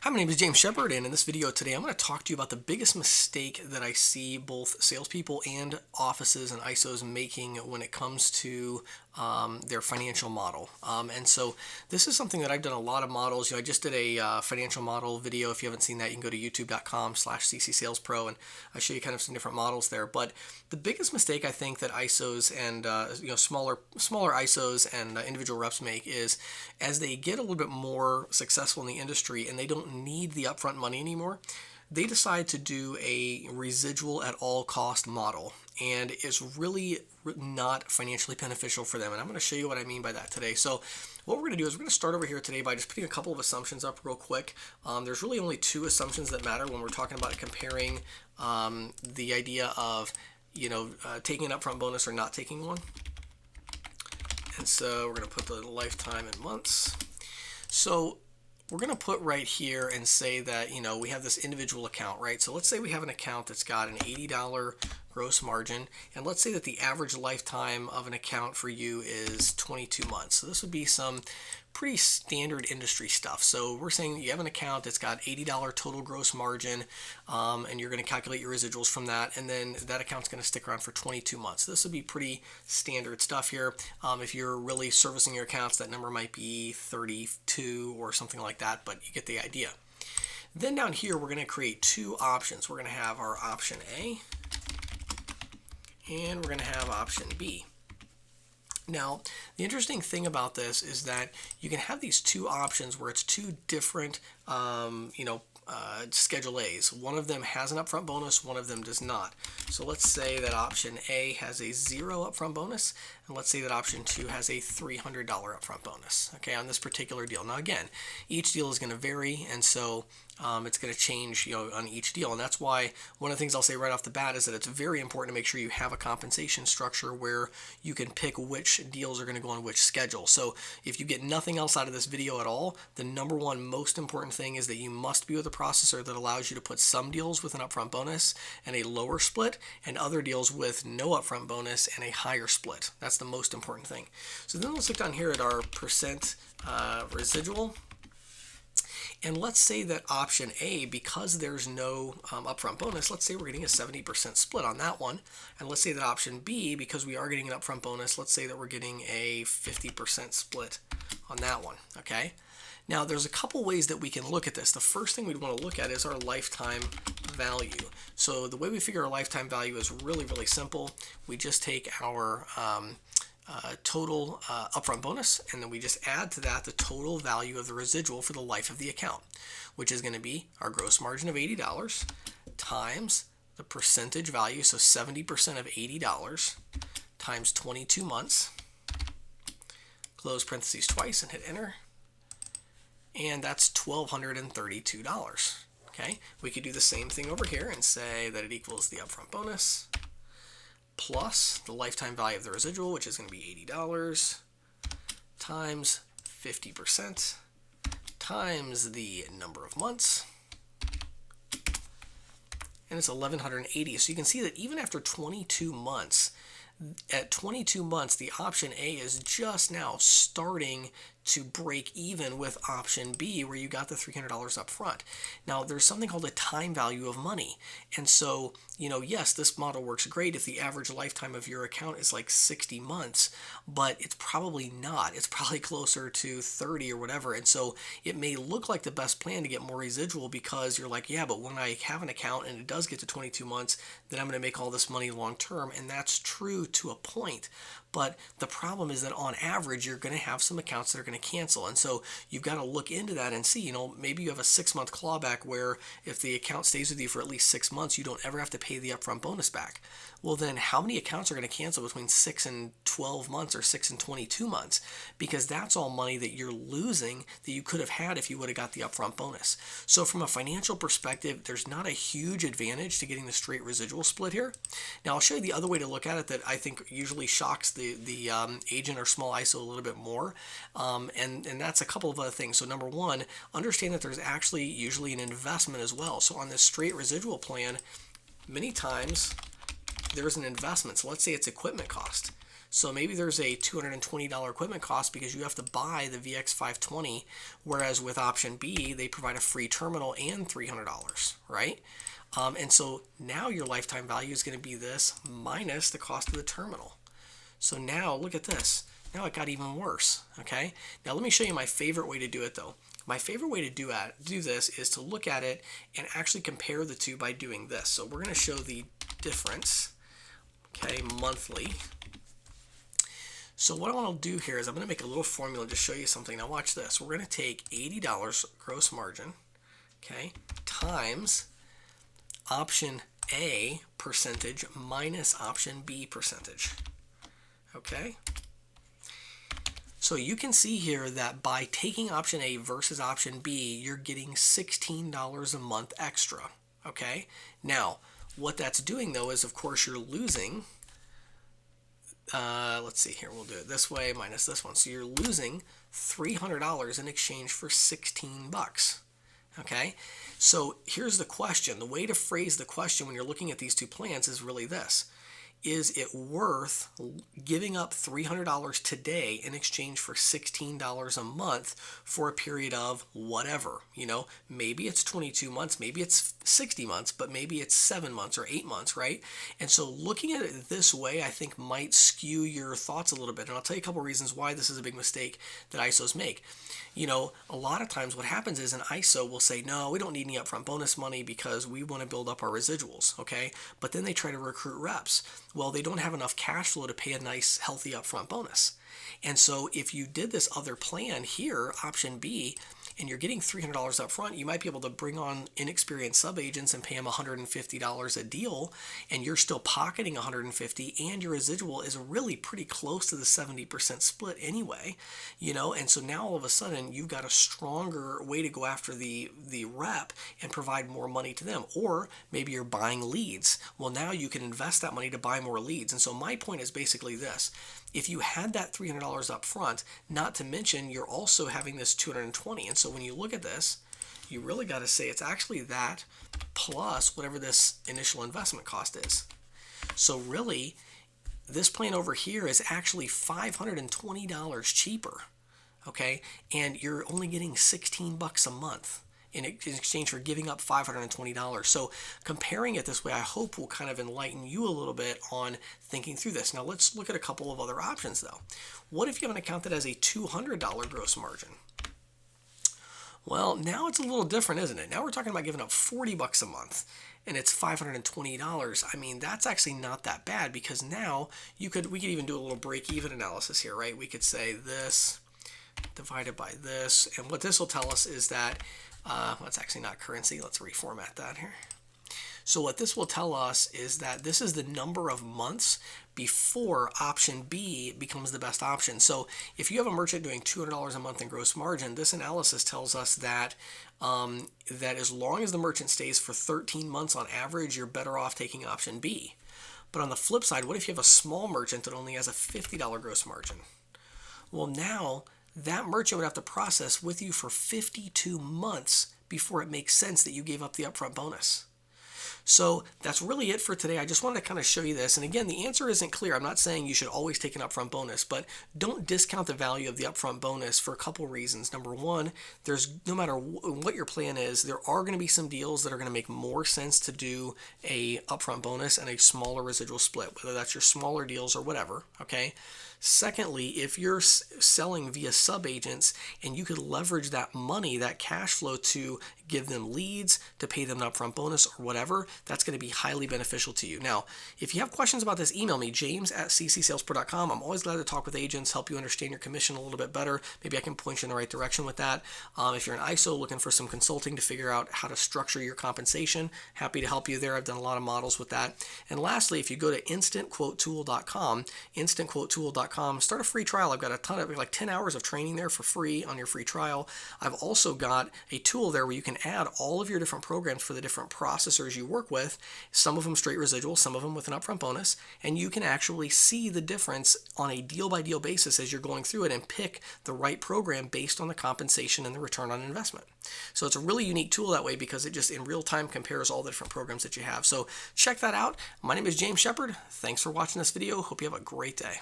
Hi, my name is James Shepard, and in this video today, I'm going to talk to you about the biggest mistake that I see both salespeople and offices and ISOs making when it comes to their financial model. And so this is something that I've done a lot of models. I just did a financial model video. If you haven't seen that, you can go to youtube.com/ccsalespro, and I show you kind of some different models there. But the biggest mistake I think that ISOs and smaller ISOs and individual reps make is as they get a little bit more successful in the industry and they don't need the upfront money anymore, they decide to do a residual at all cost model, and it's really not financially beneficial for them. And I'm going to show you what I mean by that today. So what we're going to do is we're going to start over here today by just putting a couple of assumptions up real quick. There's really only two assumptions that matter when we're talking about comparing the idea of taking an upfront bonus or not taking one. And so we're going to put the lifetime in months. So we're going to put right here and say that, we have this individual account, right? So let's say we have an account that's got an $80 gross margin, and let's say that the average lifetime of an account for you is 22 months. So this would be some pretty standard industry stuff. So we're saying you have an account that's got $80 total gross margin, and you're going to calculate your residuals from that, and then that account's going to stick around for 22 months. This would be pretty standard stuff here. If you're really servicing your accounts, that number might be 32 or something like that, but you get the idea. Then down here, we're going to create two options. We're going to have our option A, and we're going to have option B. Now, the interesting thing about this is that you can have these two options where it's two different, Schedule A's. One of them has an upfront bonus, one of them does not. So let's say that option A has a 0 upfront bonus, and let's say that option 2 has a $300 upfront bonus, okay, on this particular deal. Now again, each deal is going to vary, and so it's going to change, on each deal. And that's why one of the things I'll say right off the bat is that it's very important to make sure you have a compensation structure where you can pick which deals are going to go on which schedule. So if you get nothing else out of this video at all, the number one most important thing is that you must be with a processor that allows you to put some deals with an upfront bonus and a lower split, and other deals with no upfront bonus and a higher split. That's the most important thing. So then let's look down here at our percent residual. And let's say that option A, because there's no upfront bonus, let's say we're getting a 70% split on that one. And let's say that option B, because we are getting an upfront bonus, let's say that we're getting a 50% split on that one, okay? Now, there's a couple ways that we can look at this. The first thing we'd want to look at is our lifetime value. So the way we figure our lifetime value is really, really simple. We just take our total upfront bonus, and then we just add to that the total value of the residual for the life of the account, which is going to be our gross margin of $80 times the percentage value, so 70% of $80 times 22 months, close parentheses twice and hit enter, and that's $1,232. Okay, we could do the same thing over here and say that it equals the upfront bonus plus the lifetime value of the residual, which is going to be $80, times 50%, times the number of months, and it's 1,180. So you can see that even after 22 months, at 22 months, the option A is just now starting to break even with option B, where you got the $300 up front. Now, there's something called a time value of money. And so, yes, this model works great if the average lifetime of your account is like 60 months, but it's probably not. It's probably closer to 30 or whatever. And so it may look like the best plan to get more residual because you're like, yeah, but when I have an account and it does get to 22 months, then I'm going to make all this money long term. And that's true to a point. But the problem is that on average, you're going to have some accounts that are going to cancel. And so you've got to look into that and see, maybe you have a 6-month clawback where if the account stays with you for at least 6 months, you don't ever have to pay the upfront bonus back. Well, then how many accounts are going to cancel between 6 and 12 months or 6 and 22 months? Because that's all money that you're losing that you could have had if you would have got the upfront bonus. So from a financial perspective, there's not a huge advantage to getting the straight residual split here. Now, I'll show you the other way to look at it that I think usually shocks the agent or small ISO a little bit more, and that's a couple of other things. So number one, understand that there's actually usually an investment as well. So on this straight residual plan, many times there's an investment. So let's say it's equipment cost. So maybe there's a $220 equipment cost because you have to buy the VX520, whereas with option B, they provide a free terminal and $300, right? And so now your lifetime value is going to be this minus the cost of the terminal. So now look at this. Now it got even worse, okay? Now let me show you my favorite way to do it though. My favorite way to do this is to look at it and actually compare the two by doing this. So we're going to show the difference, okay, monthly. So what I want to do here is I'm going to make a little formula to show you something. Now watch this. We're going to take $80 gross margin, okay, times option A percentage minus option B percentage, okay? So you can see here that by taking option A versus option B, you're getting $16 a month extra, okay? Now, what that's doing though is, of course, you're losing, let's see here, we'll do it this way minus this one. So you're losing $300 in exchange for 16 bucks, okay? So here's the question. The way to phrase the question when you're looking at these two plans is really this. Is it worth giving up $300 today in exchange for $16 a month for a period of whatever? You know, maybe it's 22 months, maybe it's 60 months, but maybe it's 7 months or 8 months, right? And so looking at it this way, I think might skew your thoughts a little bit. And I'll tell you a couple reasons why this is a big mistake that ISOs make. You know, a lot of times what happens is an ISO will say, no, we don't need any upfront bonus money because we want to build up our residuals, okay? But then they try to recruit reps. Well, they don't have enough cash flow to pay a nice, healthy upfront bonus. And so if you did this other plan here, option B, and you're getting $300 up front, you might be able to bring on inexperienced sub-agents and pay them $150 a deal, and you're still pocketing $150, and your residual is really pretty close to the 70% split anyway, you know, and so now all of a sudden you've got a stronger way to go after the rep and provide more money to them. Or maybe you're buying leads. Well, now you can invest that money to buy more leads. And so my point is basically this. If you had that $300 up front, not to mention you're also having this $220. And so when you look at this, you really got to say it's actually that plus whatever this initial investment cost is. So really, this plan over here is actually $520 cheaper, okay? And you're only getting 16 bucks a month in exchange for giving up $520. So comparing it this way, I hope will kind of enlighten you a little bit on thinking through this. Now let's look at a couple of other options though. What if you have an account that has a $200 gross margin? Well, now it's a little different, isn't it? Now we're talking about giving up 40 bucks a month and it's $520. I mean, that's actually not that bad because now we could even do a little break-even analysis here, right? We could say this divided by this, and what this will tell us is that well, it's actually not currency. Let's reformat that here. So what this will tell us is that this is the number of months before option B becomes the best option. So if you have a merchant doing $200 a month in gross margin, this analysis tells us that that as long as the merchant stays for 13 months on average, you're better off taking option B. But on the flip side, what if you have a small merchant that only has a $50 gross margin? Well, now that merchant would have to process with you for 52 months before it makes sense that you gave up the upfront bonus. So that's really it for today. I just wanted to kind of show you this. And again, the answer isn't clear. I'm not saying you should always take an upfront bonus, but don't discount the value of the upfront bonus for a couple reasons. Number one, there's no matter what your plan is, there are going to be some deals that are going to make more sense to do a upfront bonus and a smaller residual split, whether that's your smaller deals or whatever, okay? Secondly, if you're selling via sub-agents and you could leverage that money, that cash flow to give them leads, to pay them an upfront bonus or whatever, that's going to be highly beneficial to you. Now, if you have questions about this, email me, james@ccsalespro.com. I'm always glad to talk with agents, help you understand your commission a little bit better. Maybe I can point you in the right direction with that. If you're an ISO looking for some consulting to figure out how to structure your compensation, happy to help you there. I've done a lot of models with that. And lastly, if you go to instantquotetool.com, instantquotetool.com, start a free trial. I've got a ton of, like 10 hours of training there for free on your free trial. I've also got a tool there where you can add all of your different programs for the different processors you work with, some of them straight residual, some of them with an upfront bonus, and you can actually see the difference on a deal-by-deal basis as you're going through it and pick the right program based on the compensation and the return on investment. So it's a really unique tool that way because it just in real time compares all the different programs that you have. So check that out. My name is James Shepard. Thanks for watching this video. Hope you have a great day.